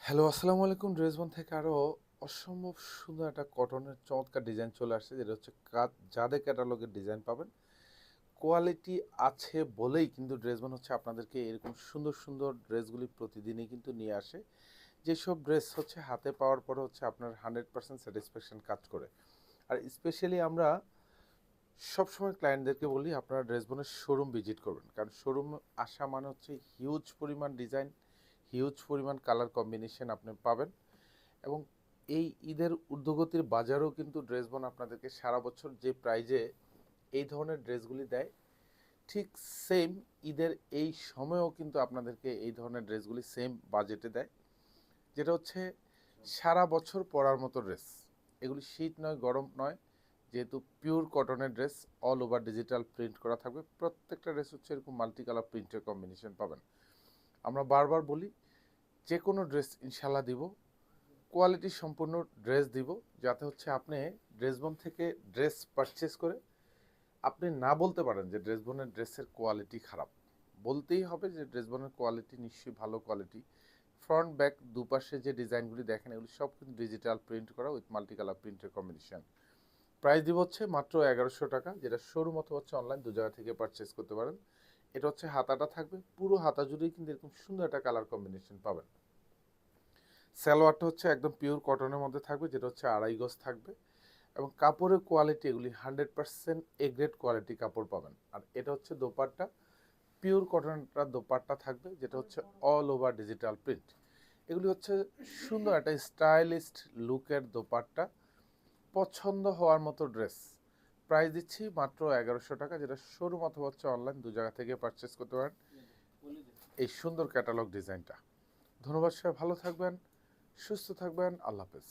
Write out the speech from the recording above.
Hello, আসসালামু আলাইকুম। ড্রেসবন থেকে আরও অসম্ভব সুন্দর একটা কটনের চমৎকার ডিজাইন চলে আসছে, যেটা হচ্ছে জাদে ক্যাটালগের ডিজাইন পাবেন। কোয়ালিটি আছে বলেই কিন্তু ড্রেসবন হচ্ছে আপনাদেরকে এরকম সুন্দর সুন্দর ড্রেসগুলি প্রতিদিনই কিন্তু নিয়ে আসে। যেসব ড্রেস হচ্ছে হাতে পাওয়ার পরে হচ্ছে আপনার 100% স্যাটিসফ্যাকশন কাজ করে। আর স্পেশালি আমরা সবসময় ক্লায়েন্টদেরকে বলি আপনারা ড্রেসবনের শোরুম ভিজিট করবেন, কারণ শোরুম আসা মানে হচ্ছে হিউজ পরিমাণ ডিজাইন, হিউজ পরিমাণ কালার কম্বিনেশন আপনি পাবেন। এবং এই ঈদের ঊর্ধ্বগতির বাজারেও কিন্তু ড্রেসবন আপনাদেরকে সারা বছর যে প্রাইজে এই ধরনের ড্রেসগুলি দেয়, ঠিক সেম ঈদের এই সময়েও কিন্তু আপনাদেরকে এই ধরনের ড্রেসগুলি সেম বাজেটে দেয়, যেটা হচ্ছে সারা বছর পরার মতো ড্রেস। এগুলি শীত নয়, গরম নয়, যেহেতু পিওর কটনের dress, all over digital print করা থাকবে। প্রত্যেকটা ড্রেস হচ্ছে এরকম মাল্টি কালার প্রিন্টের কম্বিনেশন পাবেন। আমরা বারবার বলি, যে কোনো ড্রেস ইনশাল্লাহ দিব, কোয়ালিটি সম্পূর্ণ ড্রেস দিব, যাতে হচ্ছে আপনি ড্রেসবন থেকে ড্রেস পারচেস করে আপনি না বলতে পারেন যে ড্রেসবনের ড্রেসের কোয়ালিটি খারাপ। বলতেই হবে যে ড্রেসবনের কোয়ালিটি নিশ্চয়ই ভালো কোয়ালিটি। ফ্রন্ট ব্যাক দুপাশে যে ডিজাইনগুলি দেখেন, এগুলি সব কিন্তু ডিজিটাল প্রিন্ট করা উইথ মাল্টি কালার প্রিন্টের কম্বিনেশন। প্রাইস দিব হচ্ছে মাত্র 1100 টাকা, যেটা শোরুম অথবা হচ্ছে অনলাইন দু জায়গা থেকে পারচেস করতে পারেন। এটা হচ্ছে হাতাটা থাকবে, পুরো হাতা জুড়েই কিন্তু এরকম সুন্দর একটা কালার কম্বিনেশন পাবেন। সালোয়ারটা হচ্ছে একদম পিওর কটনের মধ্যে থাকবে, যেটা হচ্ছে 2.5 গজ থাকবে। এবং কাপড়ের কোয়ালিটি এগুলি 100% এ গ্রেড কোয়ালিটি কাপড় পাবেন। আর এটা হচ্ছে দোপাট্টা, পিওর কটনটা দোপাট্টা থাকবে, যেটা হচ্ছে অল ওভার ডিজিটাল প্রিন্ট। এগুলি হচ্ছে সুন্দর একটা স্টাইলিস্ট লুকের দোপাট্টা, পছন্দ হওয়ার মতো ড্রেস। প্রাইস দিচ্ছি মাত্র 1100 টাকা, যেটা শোরুম অথবা হচ্ছে অনলাইন দু জায়গা থেকে পারচেস করতে পারেন এই সুন্দর ক্যাটালগ ডিজাইনটা। ধন্যবাদ, সবাই ভালো থাকবেন, সুস্থ থাকবেন, আল্লাহ হাফেজ।